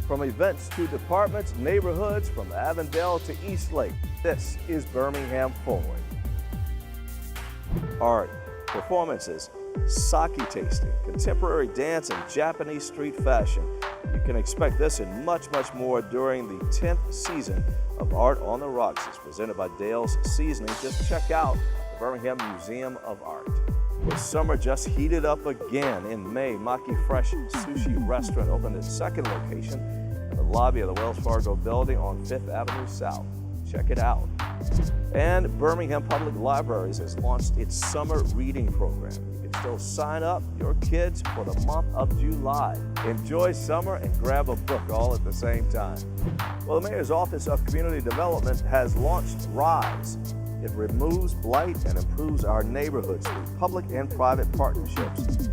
From events to departments, neighborhoods, from Avondale to Eastlake, this is Birmingham Forward. Art, performances, sake tasting, contemporary dance, and Japanese street fashion. You can expect this and much, much more during the 10th season of Art on the Rocks. It's presented by Dale's Seasoning. Just check out the Birmingham Museum of Art. With summer just heated up again in May, Maki Fresh Sushi Restaurant opened its second location in the lobby of the Wells Fargo building on 5th Avenue South. Check it out. And Birmingham Public Libraries has launched its summer reading program. You can still sign up your kids for the month of July. Enjoy summer and grab a book all at the same time. Well, the Mayor's Office of Community Development has launched RISE. It removes blight and improves our neighborhoods through public and private partnerships.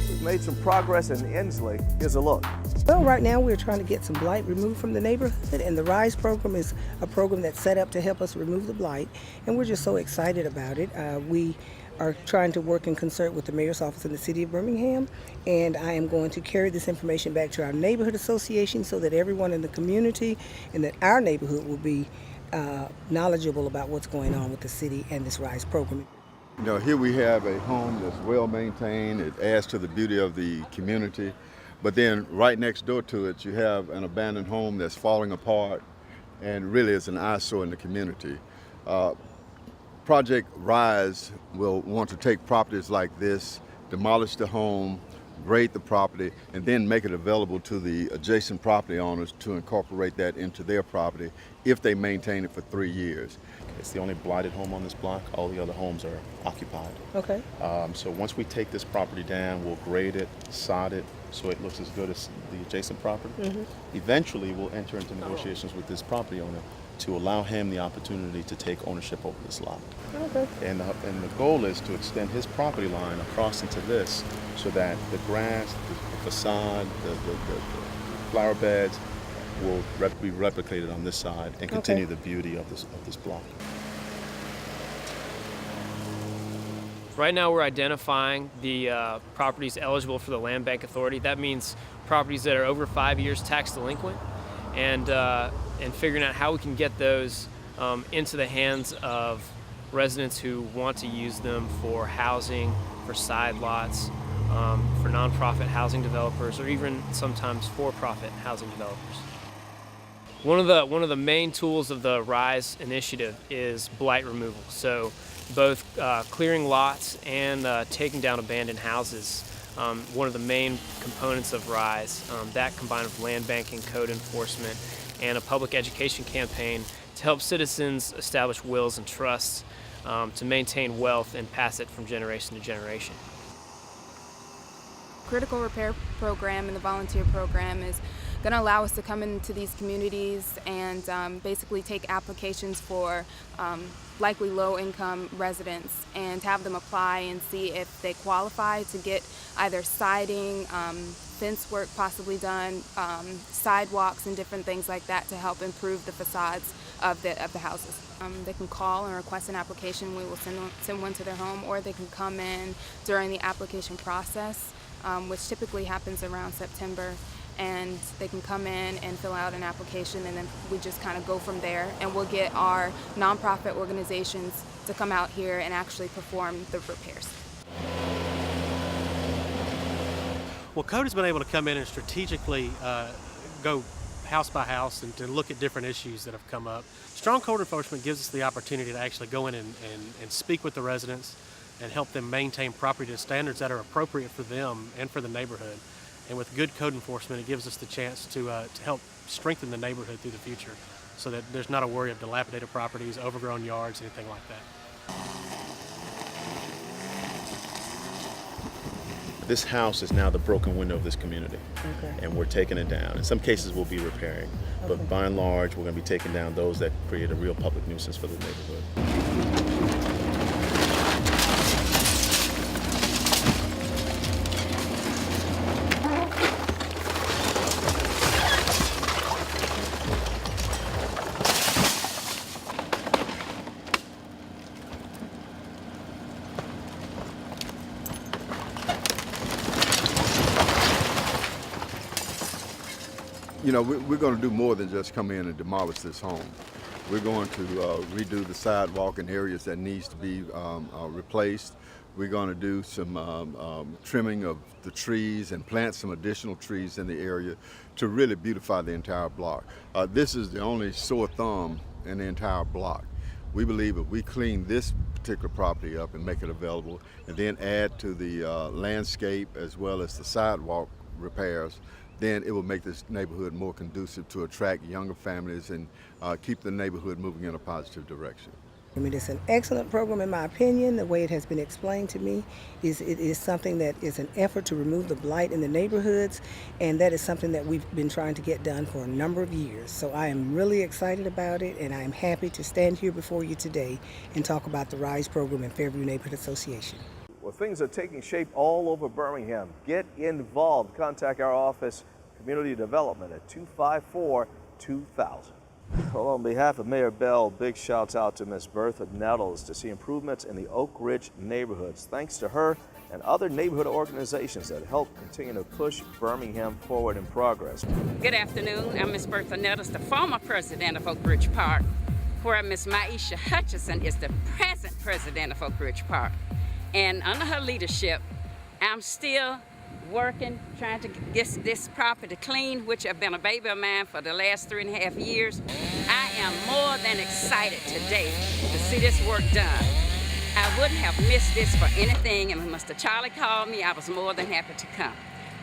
We've made some progress in Ensley. Here's a look. Well, right now we're trying to get some blight removed from the neighborhood, and the RISE program is a program that's set up to help us remove the blight, and we're just so excited about it. We are trying to work in concert with the Mayor's Office in the City of Birmingham, and I am going to carry this information back to our neighborhood association so that everyone in the community and that our neighborhood will be knowledgeable about what's going on with the city and this RISE program. You know, here we have a home that's well maintained. It adds to the beauty of the community. But then right next door to it, you have an abandoned home that's falling apart and really is an eyesore in the community. Project RISE will want to take properties like this, demolish the home, grade the property, and then make it available to the adjacent property owners to incorporate that into their property if they maintain it for 3 years. It's the only blighted home on this block. All the other homes are occupied. Okay. So once we take this property down, we'll grade it, sod it, so it looks as good as the adjacent property. Eventually, we'll enter into negotiations with this property owner to allow him the opportunity to take ownership over this lot. Okay. And the goal is to extend his property line across into this so that the grass, the facade, the flower beds will be replicated on this side and continue the beauty of this block. Right now we're identifying the properties eligible for the Land Bank Authority. That means properties that are over 5 years tax delinquent, and figuring out how we can get those into the hands of residents who want to use them for housing, for side lots, for nonprofit housing developers, or even sometimes for-profit housing developers. One of the main tools of the RISE initiative is blight removal. So both clearing lots and taking down abandoned houses. One of the main components of RISE, that combined with land banking, code enforcement, and a public education campaign to help citizens establish wills and trusts to maintain wealth and pass it from generation to generation. Critical repair program and the volunteer program is going to allow us to come into these communities and basically take applications for likely low-income residents and have them apply and see if they qualify to get either siding, fence work possibly done, sidewalks and different things like that to help improve the facades of the houses. They can call and request an application. We will send one to their home, or they can come in during the application process, which typically happens around September. And they can come in and fill out an application, and then we just kind of go from there, and we'll get our nonprofit organizations to come out here and actually perform the repairs. Well, Code has been able to come in and strategically go house by house and to look at different issues that have come up. Strong code enforcement gives us the opportunity to actually go in and speak with the residents and help them maintain property to standards that are appropriate for them and for the neighborhood. And with good code enforcement, it gives us the chance to help strengthen the neighborhood through the future so that there's not a worry of dilapidated properties, overgrown yards, anything like that. This house is now the broken window of this community, and we're taking it down. In some cases, we'll be repairing, but by and large, we're going to be taking down those that create a real public nuisance for the neighborhood. you know, we're going to do more than just come in and demolish this home. We're going to redo the sidewalk in areas that needs to be replaced. We're going to do some trimming of the trees and plant some additional trees in the area to really beautify the entire block. This is the only sore thumb in the entire block. We believe if we clean this particular property up and make it available, and then add to the landscape as well as the sidewalk repairs, then it will make this neighborhood more conducive to attract younger families and keep the neighborhood moving in a positive direction. I mean, it's an excellent program in my opinion. The way it has been explained to me is it is something that is an effort to remove the blight in the neighborhoods, and that is something that we've been trying to get done for a number of years. So I am really excited about it, and I am happy to stand here before you today and talk about the RISE program in Fairview Neighborhood Association. Well, things are taking shape all over Birmingham. Get involved. Contact our office, Community Development, at 254-2000. Well, on behalf of Mayor Bell, big shouts out to Ms. Bertha Nettles to see improvements in the Oak Ridge neighborhoods. Thanks to her and other neighborhood organizations that help continue to push Birmingham forward in progress. Good afternoon. I'm Ms. Bertha Nettles, the former president of Oak Ridge Park, where Ms. Maisha Hutchison is the present president of Oak Ridge Park. And under her leadership, I'm still working, trying to get this property clean, which have been a baby of mine for the last 3.5 years. I am more than excited today to see this work done. I wouldn't have missed this for anything, and when Mr. Charlie called me, I was more than happy to come.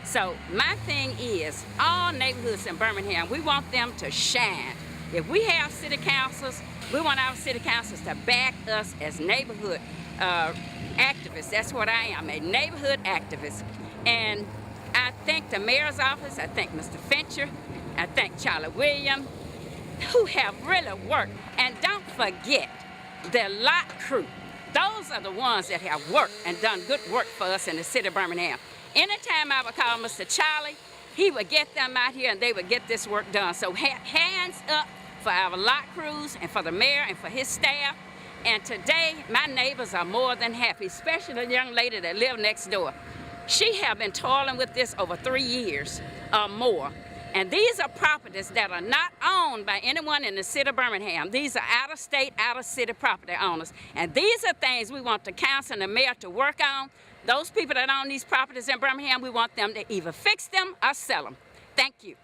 So my thing is, all neighborhoods in Birmingham, we want them to shine. If we have city councils, we want our city councils to back us as neighborhood activists. That's what I am, a neighborhood activist. And I thank the mayor's office, I thank Mr. Fincher, I thank Charlie Williams, who have really worked. And don't forget the lot crew. Those are the ones that have worked and done good work for us in the city of Birmingham. Anytime I would call Mr. Charlie, he would get them out here and they would get this work done. So hands up for our lot crews and for the mayor and for his staff. And today, my neighbors are more than happy, especially the young lady that lived next door. She have been toiling with this over 3 years or more. And these are properties that are not owned by anyone in the city of Birmingham. These are out-of-state, out-of-city property owners. And these are things we want the council and the mayor to work on. Those people that own these properties in Birmingham, we want them to either fix them or sell them. Thank you.